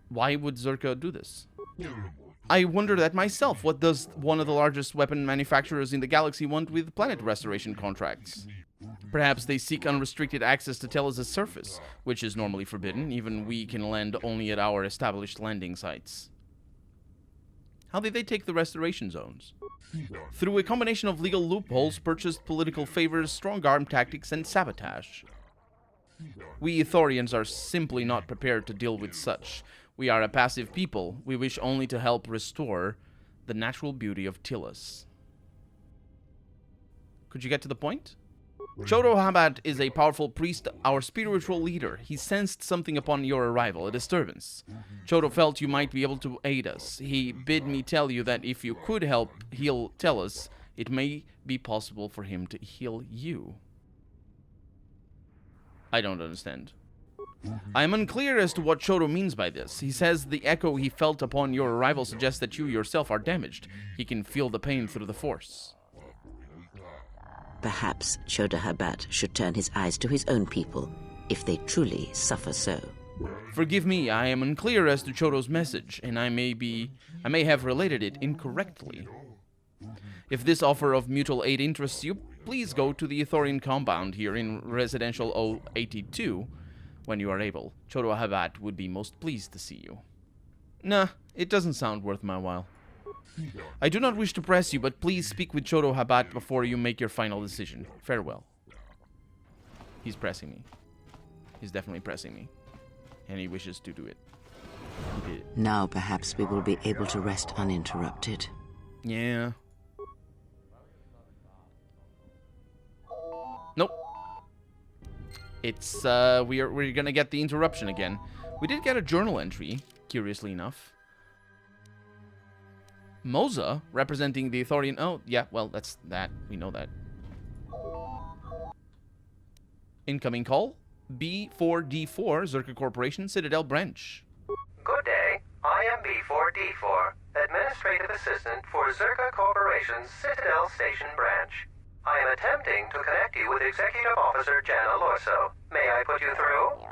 Why would Czerka do this? I wonder that myself. What does one of the largest weapon manufacturers in the galaxy want with planet restoration contracts? Perhaps they seek unrestricted access to Telos' surface, which is normally forbidden. Even we can land only at our established landing sites. How did they take the restoration zones? Through a combination of legal loopholes, purchased political favors, strong-arm tactics, and sabotage. We Ithorians are simply not prepared to deal with such. We are a passive people. We wish only to help restore the natural beauty of Telos. Could you get to the point? Chodo Habat is a powerful priest, our spiritual leader. He sensed something upon your arrival, a disturbance. Chodo felt you might be able to aid us. He bid me tell you that if you could help heal Telos, it may be possible for him to heal you. I don't understand. I am unclear as to what Chodo means by this. He says the echo he felt upon your arrival suggests that you yourself are damaged. He can feel the pain through the Force. Perhaps Chodo Habat should turn his eyes to his own people, if they truly suffer so. Forgive me, I am unclear as to Chodo's message, and I may have related it incorrectly. If this offer of mutual aid interests you, please go to the Ithorian compound here in Residential 082 when you are able. Chodo Habat would be most pleased to see you. Nah, it doesn't sound worth my while. I do not wish to press you, but please speak with Chodo Habat before you make your final decision. Farewell. He's pressing me. He's definitely pressing me. And he wishes to do it. He did. Now perhaps we will be able to rest uninterrupted. Yeah. Nope. It's, we're gonna get the interruption again. We did get a journal entry, curiously enough. Moza, representing the Ithorian... Oh, yeah, well, that's that. We know that. Incoming call. B4D4, Czerka Corporation, Citadel Branch. Good day. I am B4D4, Administrative Assistant for Czerka Corporation's Citadel Station Branch. I am attempting to connect you with Executive Officer Jana Lorso. May I put you through?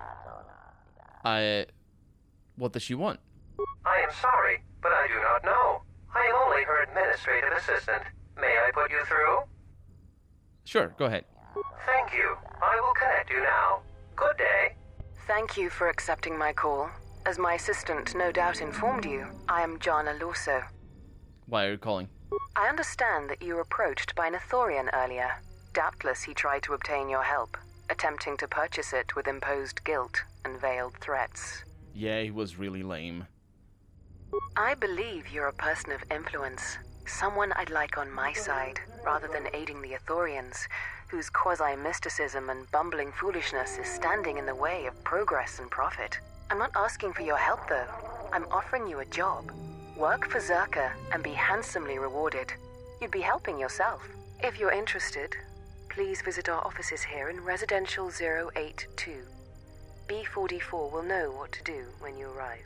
What does she want? I am sorry, but I do not know. I am only her administrative assistant. May I put you through? Sure, go ahead. Thank you. I will connect you now. Good day. Thank you for accepting my call. As my assistant no doubt informed you, I am Jana Lorso. Why are you calling? I understand that you were approached by an Ithorian earlier. Doubtless he tried to obtain your help, attempting to purchase it with imposed guilt and veiled threats. Yeah, he was really lame. I believe you're a person of influence, someone I'd like on my side, rather than aiding the Ithorians, whose quasi-mysticism and bumbling foolishness is standing in the way of progress and profit. I'm not asking for your help, though. I'm offering you a job. Work for Czerka and be handsomely rewarded. You'd be helping yourself. If you're interested, please visit our offices here in Residential 082. B44 will know what to do when you arrive.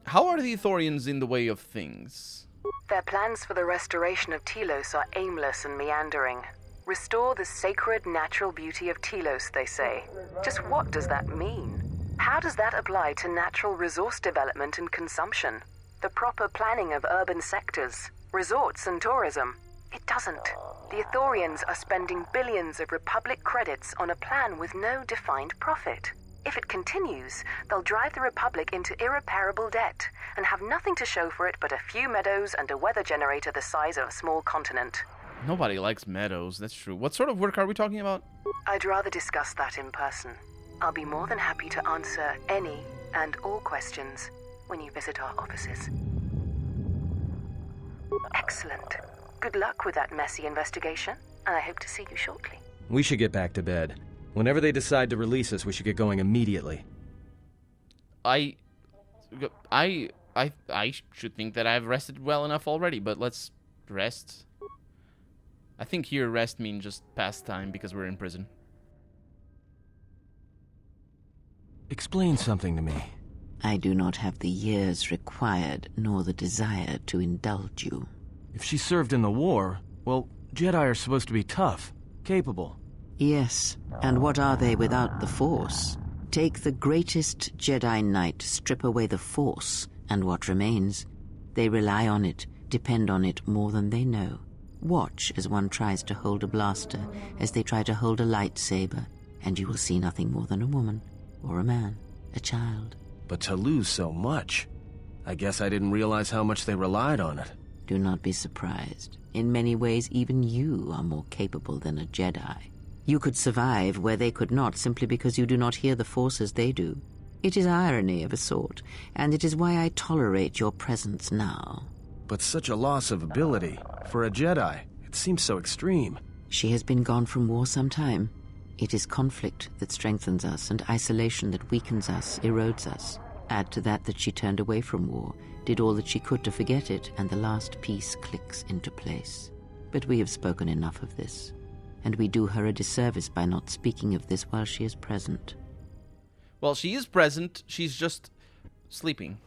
How are the Ithorians in the way of things? Their plans for the restoration of Telos are aimless and meandering. Restore the sacred natural beauty of Telos, they say. Just what does that mean? How does that apply to natural resource development and consumption? The proper planning of urban sectors, resorts and tourism? It doesn't. The Ithorians are spending billions of Republic credits on a plan with no defined profit. If it continues, they'll drive the Republic into irreparable debt and have nothing to show for it but a few meadows and a weather generator the size of a small continent. Nobody likes meadows, that's true. What sort of work are we talking about? I'd rather discuss that in person. I'll be more than happy to answer any and all questions when you visit our offices. Excellent. Good luck with that messy investigation, and I hope to see you shortly. We should get back to bed. Whenever they decide to release us, we should get going immediately. I should think that I've rested well enough already, but let's rest. I think here rest means just pastime because we're in prison. Explain something to me. I do not have the years required, nor the desire to indulge you. If she served in the war, well, Jedi are supposed to be tough, capable. Yes, and what are they without the Force? Take the greatest Jedi Knight, strip away the Force, and what remains? They rely on it, depend on it more than they know. Watch as one tries to hold a blaster, as they try to hold a lightsaber, and you will see nothing more than a woman, or a man, a child. But to lose so much, I guess I didn't realize how much they relied on it. Do not be surprised. In many ways, even you are more capable than a Jedi. You could survive where they could not simply because you do not hear the Force as they do. It is irony of a sort, and it is why I tolerate your presence now. But such a loss of ability, for a Jedi, it seems so extreme. She has been gone from war some time. It is conflict that strengthens us, and isolation that weakens us, erodes us. Add to that she turned away from war, did all that she could to forget it, and the last piece clicks into place. But we have spoken enough of this, and we do her a disservice by not speaking of this while she is present. Well, she is present. She's just sleeping.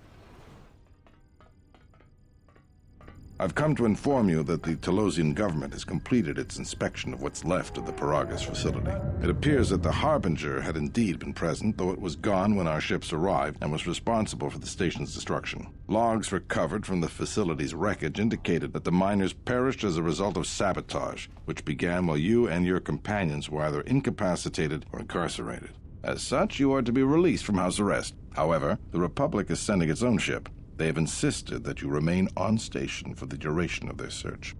I've come to inform you that the Telosian government has completed its inspection of what's left of the Paragus facility. It appears that the Harbinger had indeed been present, though it was gone when our ships arrived and was responsible for the station's destruction. Logs recovered from the facility's wreckage indicated that the miners perished as a result of sabotage, which began while you and your companions were either incapacitated or incarcerated. As such, you are to be released from house arrest. However, the Republic is sending its own ship. They have insisted that you remain on station for the duration of their search.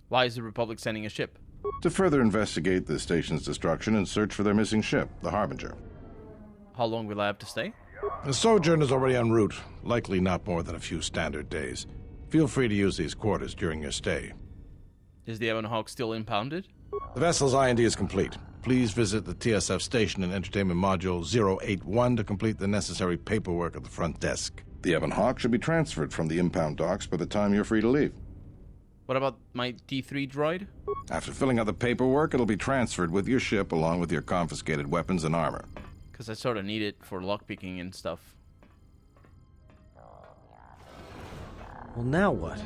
Why is the Republic sending a ship? To further investigate the station's destruction and search for their missing ship, the Harbinger. How long will I have to stay? The sojourn is already en route, likely not more than a few standard days. Feel free to use these quarters during your stay. Is the Ebon Hawk still impounded? The vessel's IND is complete. Please visit the TSF station and Entertainment Module 081 to complete the necessary paperwork at the front desk. The Ebon Hawk should be transferred from the impound docks by the time you're free to leave. What about my D3 droid? After filling out the paperwork, it'll be transferred with your ship along with your confiscated weapons and armor. Because I sort of need it for lockpicking and stuff. Well, now what?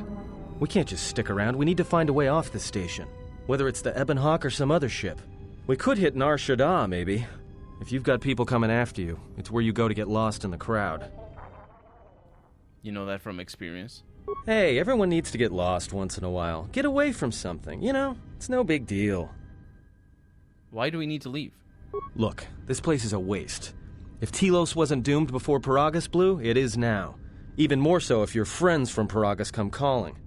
We can't just stick around. We need to find a way off the station. Whether it's the Ebon Hawk or some other ship. We could hit Nar Shaddaa, maybe. If you've got people coming after you, it's where you go to get lost in the crowd. You know that from experience? Hey, everyone needs to get lost once in a while. Get away from something, you know? It's no big deal. Why do we need to leave? Look, this place is a waste. If Telos wasn't doomed before Paragus blew, it is now. Even more so if your friends from Paragus come calling.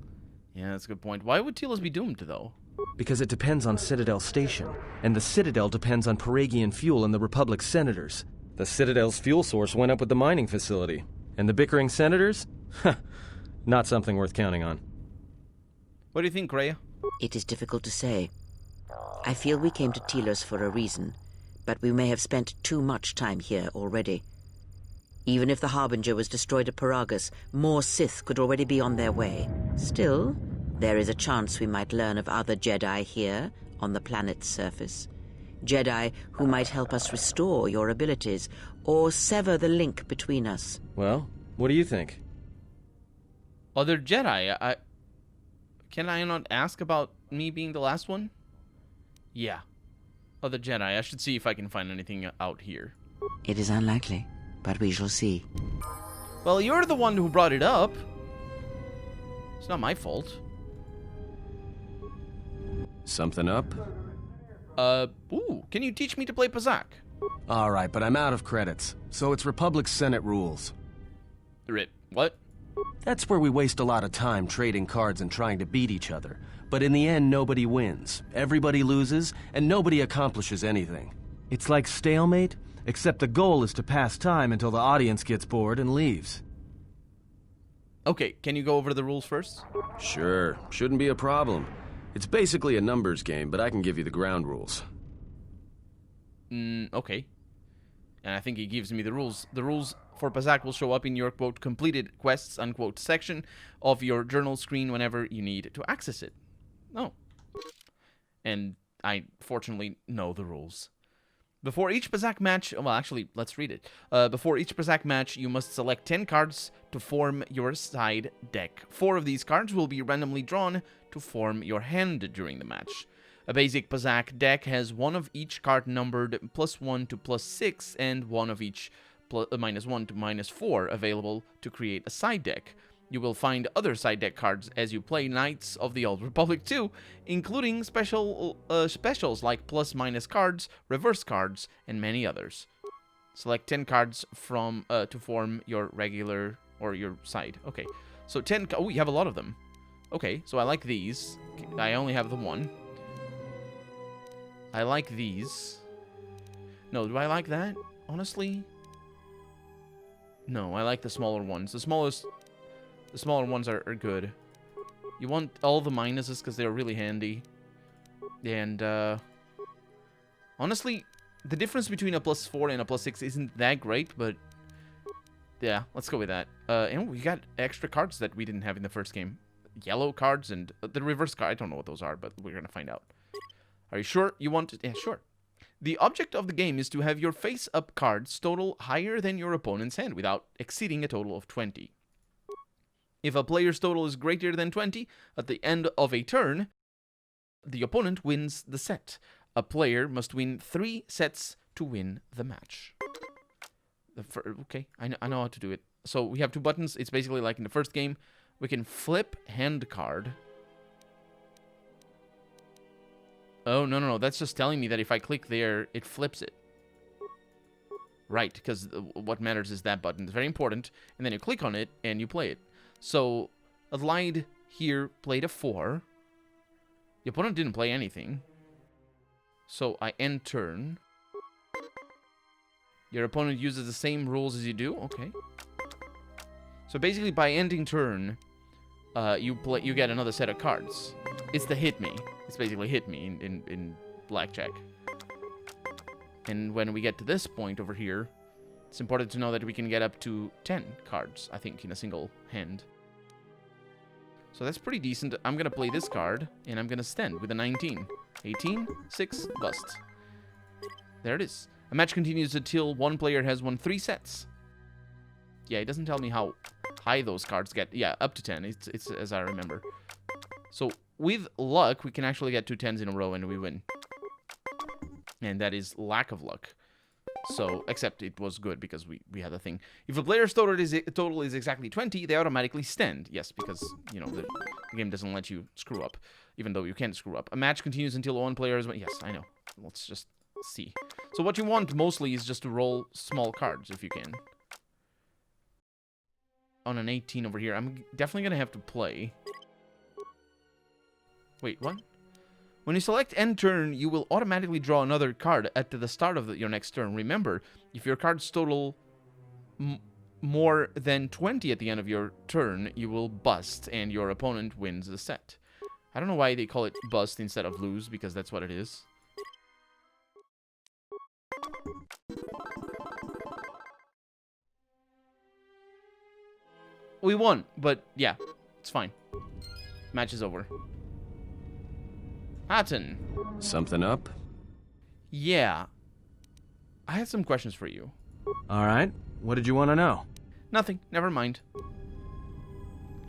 Yeah, that's a good point. Why would Telos be doomed, though? Because it depends on Citadel Station, and the Citadel depends on Paragian fuel and the Republic's senators. The Citadel's fuel source went up with the mining facility. And the bickering senators? Not something worth counting on. What do you think, Rhea? It is difficult to say. I feel we came to Telos for a reason, but we may have spent too much time here already. Even if the Harbinger was destroyed at Paragus, more Sith could already be on their way. Still, there is a chance we might learn of other Jedi here, on the planet's surface. Jedi who might help us restore your abilities, or sever the link between us. Well, what do you think? Other Jedi? Can I not ask about me being the last one? Yeah. Other Jedi. I should see if I can find anything out here. It is unlikely, but we shall see. Well, you're the one who brought it up. It's not my fault. Something up? Can you teach me to play Pazak? Alright, but I'm out of credits, so it's Republic Senate rules. What? That's where we waste a lot of time trading cards and trying to beat each other. But in the end, nobody wins. Everybody loses, and nobody accomplishes anything. It's like stalemate, except the goal is to pass time until the audience gets bored and leaves. Okay, can you go over the rules first? Sure, shouldn't be a problem. It's basically a numbers game, but I can give you the ground rules. Okay. And I think he gives me the rules. The rules for Pazak will show up in your, quote, completed quests, unquote, section of your journal screen whenever you need to access it. Oh. And I, fortunately, know the rules. Before each Pazak match... Well, actually, let's read it. Before each Pazak match, you must select 10 cards to form your side deck. 4 of these cards will be randomly drawn to form your hand during the match. A basic Pazak deck has one of each card numbered +1 to +6 and one of each -1 to -4 available to create a side deck. You will find other side deck cards as you play Knights of the Old Republic 2, including specials like +- cards, reverse cards, and many others. Select 10 cards from to form your regular or your side. Okay, so 10. Oh, you have a lot of them. Okay, so I like these. I only have the one. I like these. No, do I like that? Honestly, no. I like the smaller ones. The smaller ones are good. You want all the minuses because they're really handy. And honestly, the difference between a +4 and a +6 isn't that great, but yeah, let's go with that. And we got extra cards that we didn't have in the first game. Yellow cards and the reverse card. I don't know what those are, but we're gonna find out. Are you sure you want to? Yeah, sure. The object of the game is to have your face-up cards total higher than your opponent's hand without exceeding a total of 20. If a player's total is greater than 20, at the end of a turn, the opponent wins the set. A player must win 3 sets to win the match. Okay, I know how to do it. So we have 2 buttons. It's basically like in the first game. We can flip hand card. Oh, no. That's just telling me that if I click there, it flips it. Right, because what matters is that button. It's very important. And then you click on it, and you play it. So, Adelaide here played a 4. The opponent didn't play anything. So, I end turn. Your opponent uses the same rules as you do? Okay. So, basically, by ending turn, you get another set of cards. It's the hit me. It's basically hit me in blackjack. And when we get to this point over here, it's important to know that we can get up to 10 cards, I think, in a single hand. So that's pretty decent. I'm going to play this card, and I'm going to stand with a 19. 18, 6, bust. There it is. A match continues until one player has won 3 sets. Yeah, it doesn't tell me how high those cards get. Yeah, up to 10. It's as I remember. So with luck, we can actually get 2 10s in a row and we win. And that is lack of luck. So, except it was good because we had a thing. If a player's total is exactly 20, they automatically stand. Yes, because, you know, the game doesn't let you screw up, even though you can screw up. A match continues until one player is... Yes, I know. Let's just see. So what you want mostly is just to roll small cards, if you can. On an 18 over here, I'm definitely going to have to play. Wait, what? When you select end turn, you will automatically draw another card at the start of your next turn. Remember, if your cards total more than 20 at the end of your turn, you will bust, and your opponent wins the set. I don't know why they call it bust instead of lose, because that's what it is. We won, but yeah, it's fine. Match is over. Hatton. Something up? Yeah. I had some questions for you. All right. What did you want to know? Nothing. Never mind.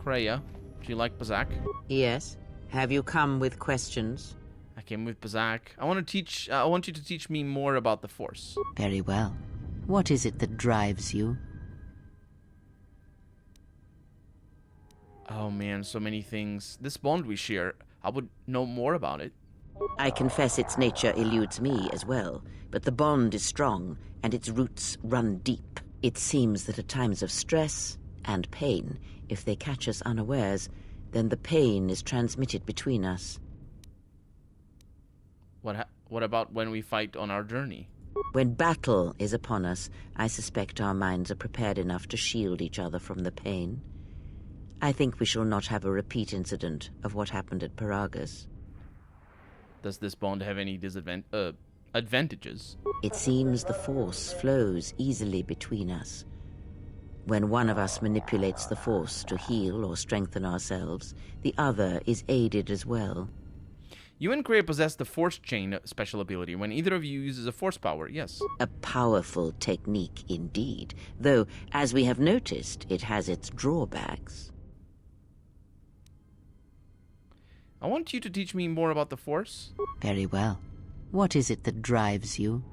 Kreia, do you like Bazak? Yes. Have you come with questions? I came with Bazak. I want you to teach me more about the Force. Very well. What is it that drives you? Oh man, so many things. This bond we share, I would know more about it. I confess its nature eludes me as well, but the bond is strong, and its roots run deep. It seems that at times of stress and pain, if they catch us unawares, then the pain is transmitted between us. What about when we fight on our journey? When battle is upon us, I suspect our minds are prepared enough to shield each other from the pain. I think we shall not have a repeat incident of what happened at Paragus. Does this bond have any advantages? It seems the Force flows easily between us. When one of us manipulates the Force to heal or strengthen ourselves, the other is aided as well. You and Kreia possess the Force Chain special ability when either of you uses a Force power, yes. A powerful technique indeed, though, as we have noticed, it has its drawbacks. I want you to teach me more about the Force. Very well. What is it that drives you?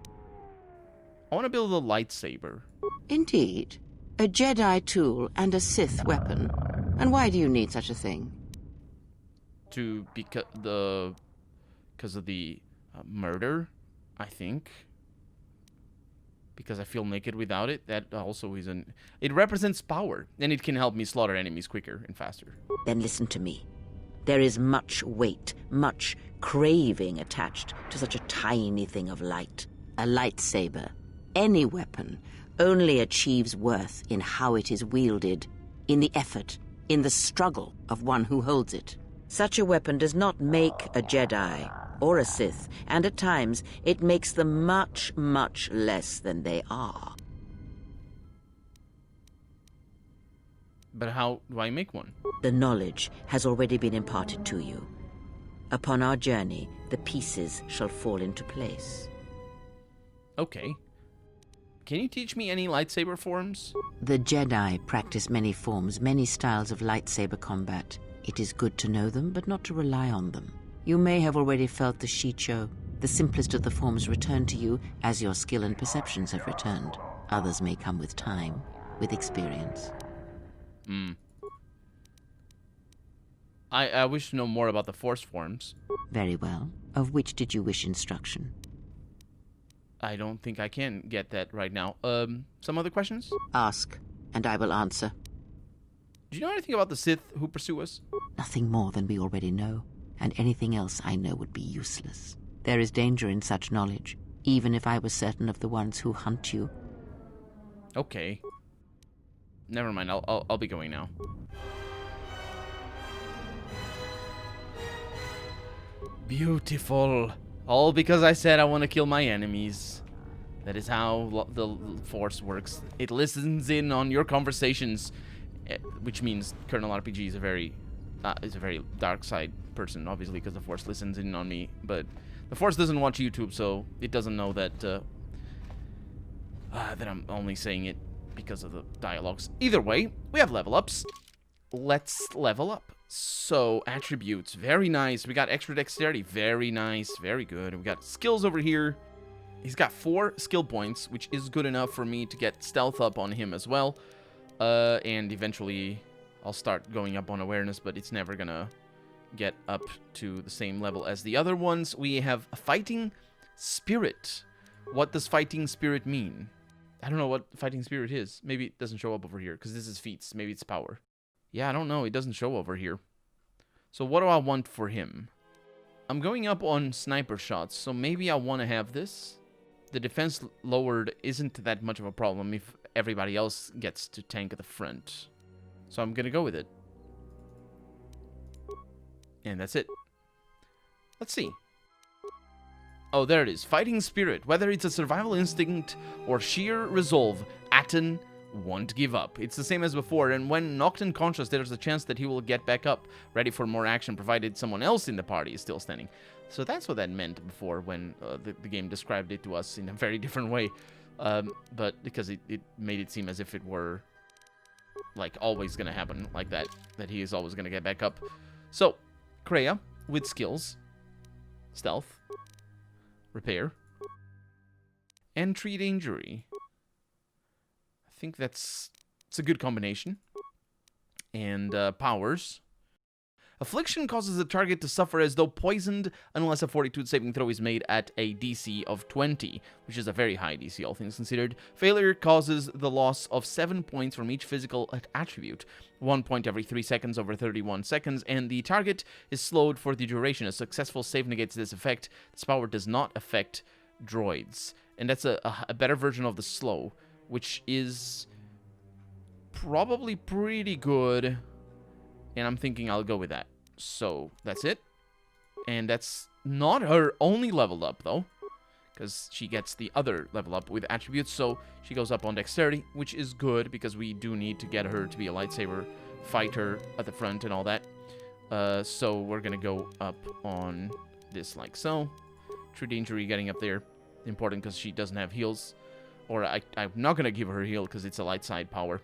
I want to build a lightsaber. Indeed. A Jedi tool and a Sith weapon. And why do you need such a thing? Because of the murder, I think. Because I feel naked without it. That also isn't. It represents power, and it can help me slaughter enemies quicker and faster. Then listen to me. There is much weight, much craving attached to such a tiny thing of light. A lightsaber, any weapon, only achieves worth in how it is wielded, in the effort, in the struggle of one who holds it. Such a weapon does not make a Jedi or a Sith, and at times it makes them much, much less than they are. But how do I make one? The knowledge has already been imparted to you. Upon our journey, the pieces shall fall into place. Okay. Can you teach me any lightsaber forms? The Jedi practice many forms, many styles of lightsaber combat. It is good to know them, but not to rely on them. You may have already felt the Shicho. The simplest of the forms return to you as your skill and perceptions have returned. Others may come with time, with experience. I wish to know more about the Force forms. Very well. Of which did you wish instruction? I don't think I can get that right now. Some other questions? Ask, and I will answer. Do you know anything about the Sith who pursue us? Nothing more than we already know, and anything else I know would be useless. There is danger in such knowledge, even if I was certain of the ones who hunt you. Okay. Never mind, I'll be going now. Beautiful. All because I said I want to kill my enemies. That is how the Force works. It listens in on your conversations, which means Colonel RPG is a very dark side person, obviously, because the Force listens in on me. But the Force doesn't watch YouTube, so it doesn't know that that I'm only saying it because of the dialogues. Either way, we have level ups. Let's level up. So, attributes, very nice. We got extra dexterity, very nice, very good. We got skills over here. He's got 4 skill points, which is good enough for me to get stealth up on him as well. And eventually, I'll start going up on awareness, but it's never gonna get up to the same level as the other ones. We have a fighting spirit. What does fighting spirit mean? I don't know what fighting spirit is. Maybe it doesn't show up over here, because this is feats. Maybe it's power. Yeah, I don't know. It doesn't show over here. So what do I want for him? I'm going up on sniper shots, so maybe I want to have this. The defense lowered isn't that much of a problem if everybody else gets to tank at the front. So I'm going to go with it. And that's it. Let's see. Oh, there it is. Fighting spirit. Whether it's a survival instinct or sheer resolve, Aten won't give up. It's the same as before, and when knocked unconscious, there's a chance that he will get back up, ready for more action, provided someone else in the party is still standing. So that's what that meant before, when the game described it to us in a very different way. But because it made it seem as if it were, like, always going to happen like that he is always going to get back up. So, Kreia, with skills, stealth, repair, and treat injury. I think it's a good combination. And powers. Affliction causes the target to suffer as though poisoned unless a fortitude saving throw is made at a DC of 20, which is a very high DC, all things considered. Failure causes the loss of 7 points from each physical attribute, 1 point every 3 seconds over 31 seconds, and the target is slowed for the duration. A successful save negates this effect. This power does not affect droids. And that's a better version of the slow, which is probably pretty good, and I'm thinking I'll go with that. So that's it, and that's not her only level up though, because she gets the other level up with attributes, so she goes up on dexterity, which is good because we do need to get her to be a lightsaber fighter at the front and all that. So we're gonna go up on this like so. True injury getting up there, important because she doesn't have heals. Or I'm not going to give her a heal because it's a light side power.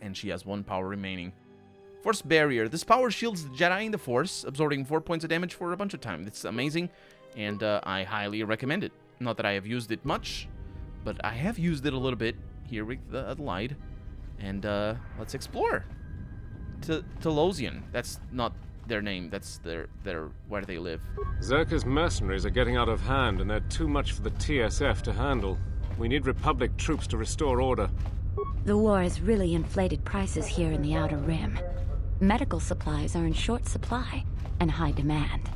And she has 1 power remaining. Force Barrier. This power shields the Jedi in the Force, absorbing 4 points of damage for a bunch of time. It's amazing, and I highly recommend it. Not that I have used it much, but I have used it a little bit here with Adelaide. And let's explore. Telosian. That's not their name. That's their where they live. Czerka's mercenaries are getting out of hand, and they're too much for the TSF to handle. We need Republic troops to restore order. The war has really inflated prices here in the Outer Rim. Medical supplies are in short supply and high demand.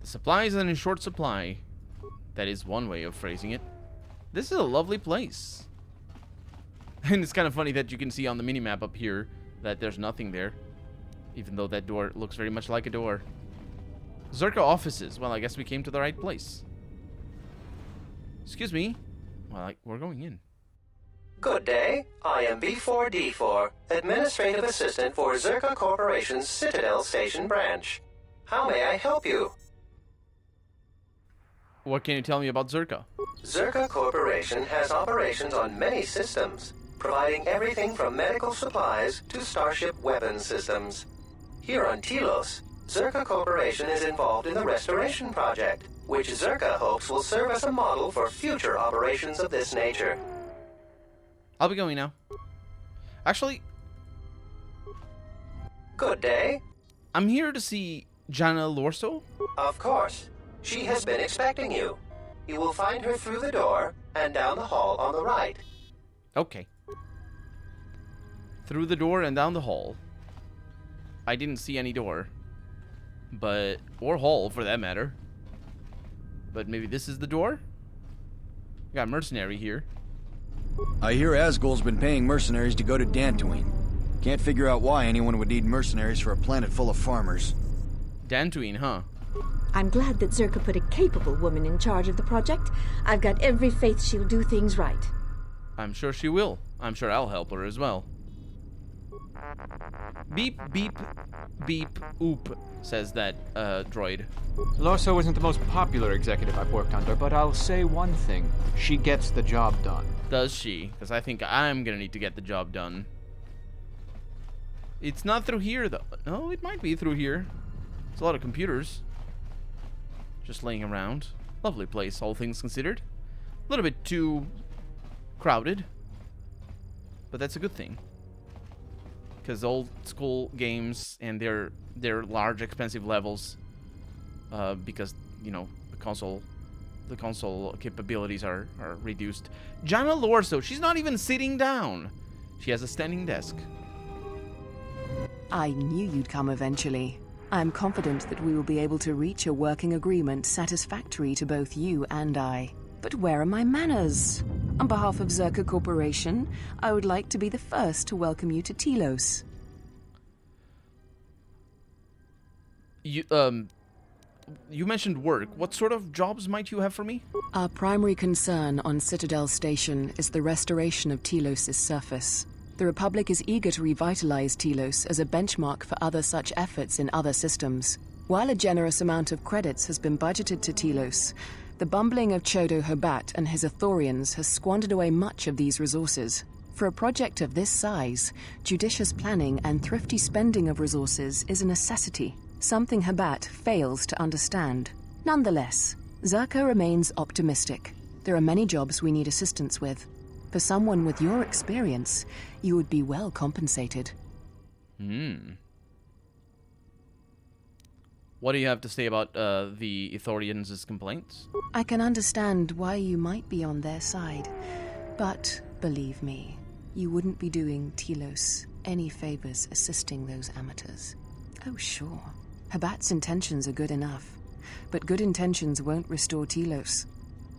The supplies are in short supply. That is one way of phrasing it. This is a lovely place. And it's kind of funny that you can see on the minimap up here that there's nothing there. Even though that door looks very much like a door. Czerka offices. Well, I guess we came to the right place. Excuse me. Well, we're going in. Good day. I am B4D4, Administrative Assistant for Czerka Corporation's Citadel Station branch. How may I help you? What can you tell me about Czerka? Czerka Corporation has operations on many systems, providing everything from medical supplies to starship weapon systems. Here on Telos, Czerka Corporation is involved in the restoration project, which Czerka hopes will serve as a model for future operations of this nature. I'll be going now. Actually, good day. I'm here to see Jana Lorso. Of course. She has been expecting you. You will find her through the door and down the hall on the right. Okay. Through the door and down the hall. I didn't see any door. But, or hall for that matter. But maybe this is the door? We got mercenary here. I hear Asgol's been paying mercenaries to go to Dantooine. Can't figure out why anyone would need mercenaries for a planet full of farmers. Dantooine, huh? I'm glad that Czerka put a capable woman in charge of the project. I've got every faith she'll do things right. I'm sure she will. I'm sure I'll help her as well. Beep, beep, beep, oop, says that droid. Lorso isn't the most popular executive I've worked under, but I'll say one thing. She gets the job done. Does she? Because I think I'm going to need to get the job done. It's not through here, though. No, it might be through here. There's a lot of computers just laying around. Lovely place, all things considered. A little bit too crowded, but that's a good thing. Because old school games and their large, expensive levels, because you know the console capabilities are reduced. Jana Lorso, she's not even sitting down. She has a standing desk. I knew you'd come eventually. I'm confident that we will be able to reach a working agreement satisfactory to both you and I. But where are my manners? On behalf of Czerka Corporation, I would like to be the first to welcome you to Telos. You mentioned work. What sort of jobs might you have for me? Our primary concern on Citadel Station is the restoration of Telos' surface. The Republic is eager to revitalize Telos as a benchmark for other such efforts in other systems. While a generous amount of credits has been budgeted to Telos, the bumbling of Chodo Habat and his Ithorians has squandered away much of these resources. For a project of this size, judicious planning and thrifty spending of resources is a necessity, something Habat fails to understand. Nonetheless, Czerka remains optimistic. There are many jobs we need assistance with. For someone with your experience, you would be well compensated. What do you have to say about the Ithorians' complaints? I can understand why you might be on their side, but believe me, you wouldn't be doing Telos any favors assisting those amateurs. Oh, sure. Habat's intentions are good enough, but good intentions won't restore Telos.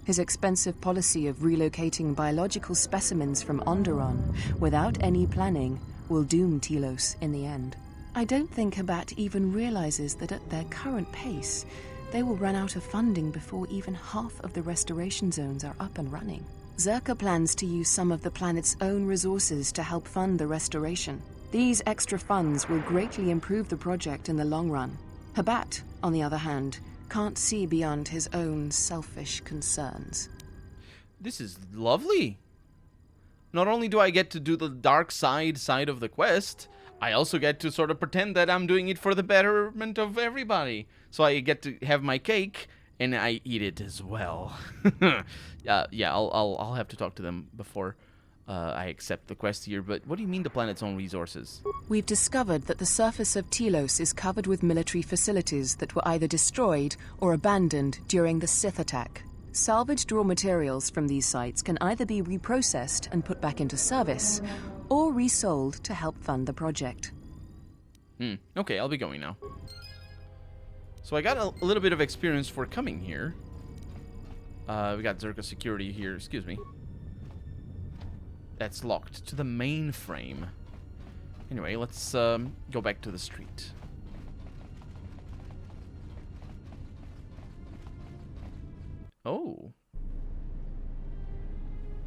His expensive policy of relocating biological specimens from Onderon without any planning will doom Telos in the end. I don't think Habat even realizes that at their current pace, they will run out of funding before even half of the restoration zones are up and running. Czerka plans to use some of the planet's own resources to help fund the restoration. These extra funds will greatly improve the project in the long run. Habat, on the other hand, can't see beyond his own selfish concerns. This is lovely. Not only do I get to do the dark side of the quest, I also get to sort of pretend that I'm doing it for the betterment of everybody. So I get to have my cake, and I eat it as well. Yeah, I'll have to talk to them before I accept the quest here. But what do you mean the planet's own resources? We've discovered that the surface of Telos is covered with military facilities that were either destroyed or abandoned during the Sith attack. Salvaged raw materials from these sites can either be reprocessed and put back into service, or resold to help fund the project. Okay, I'll be going now. So I got a little bit of experience for coming here. We got Czerka security here, excuse me. That's locked to the mainframe. Anyway, let's go back to the street. Oh.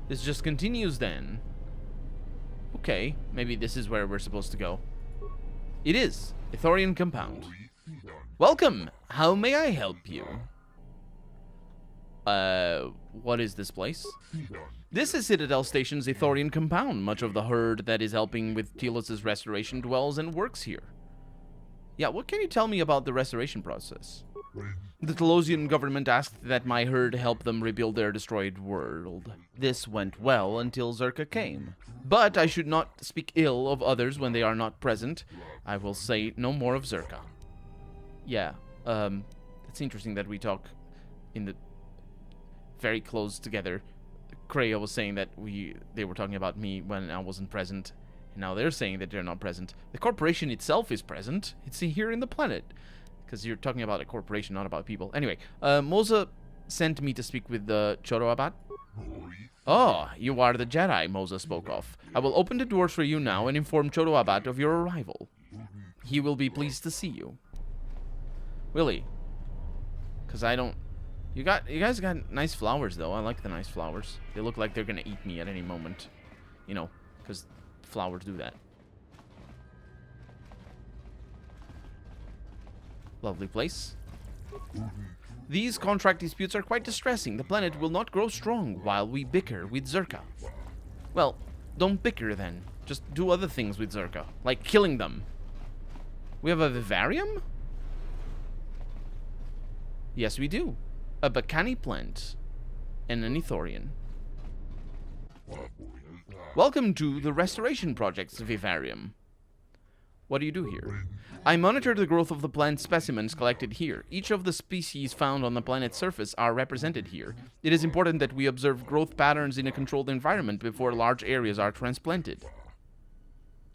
This just continues then. Okay, maybe this is where we're supposed to go. It is. Evarium compound. Welcome! How may I help you? What is this place? This is Citadel Station's Evarium compound. Much of the herd that is helping with Telos' restoration dwells and works here. Yeah, what can you tell me about the restoration process? The Telosian government asked that my herd help them rebuild their destroyed world. This went well until Czerka came. But I should not speak ill of others when they are not present. I will say no more of Czerka. Yeah, it's interesting that we talk in the very close together. Kreia was saying that they were talking about me when I wasn't present, and now they're saying that they're not present. The corporation itself is present. It's here in the planet. Because you're talking about a corporation, not about people. Anyway, Moza sent me to speak with the Choroabat. Oh, you are the Jedi Moza spoke of. I will open the doors for you now and inform Choroabat of your arrival. He will be pleased to see you. Really? Because I don't... You guys got nice flowers, though. I like the nice flowers. They look like they're going to eat me at any moment. You know, because flowers do that. Lovely place. These contract disputes are quite distressing. The planet will not grow strong while we bicker with Czerka. Well, don't bicker then. Just do other things with Czerka, like killing them. We have a vivarium? Yes, we do. A Bacani plant and an Ithorian. Welcome to the Restoration Project's Vivarium. What do you do here? I monitor the growth of the plant specimens collected here. Each of the species found on the planet's surface are represented here. It is important that we observe growth patterns in a controlled environment before large areas are transplanted.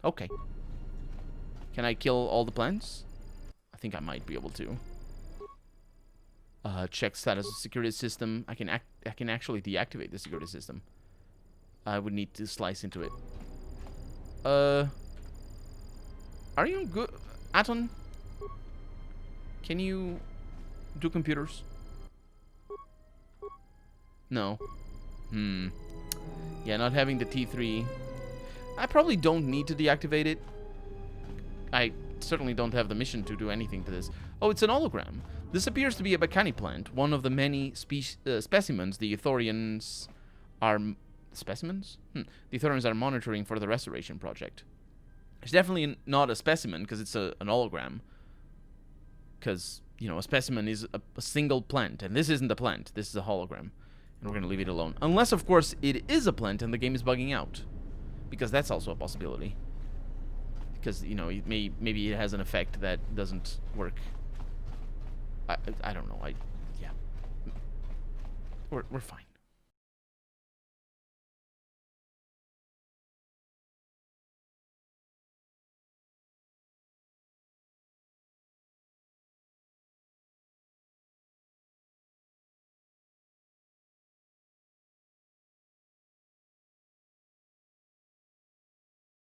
Okay. Can I kill all the plants? I think I might be able to. Check status of security system. I can actually deactivate the security system. I would need to slice into it. Are you good? Aton? Can you do computers? No. Yeah, not having the T3. I probably don't need to deactivate it. I certainly don't have the mission to do anything to this. Oh, it's an hologram. This appears to be a Bacani plant, one of the many specimens the Ithorians are... Specimens? The Ithorians are monitoring for the restoration project. It's definitely not a specimen, because it's an hologram. Because, you know, a specimen is a single plant, and this isn't a plant. This is a hologram. And we're going to leave it alone. Unless, of course, it is a plant and the game is bugging out. Because that's also a possibility. Because, you know, maybe it has an effect that doesn't work. I don't know. Yeah. We're fine.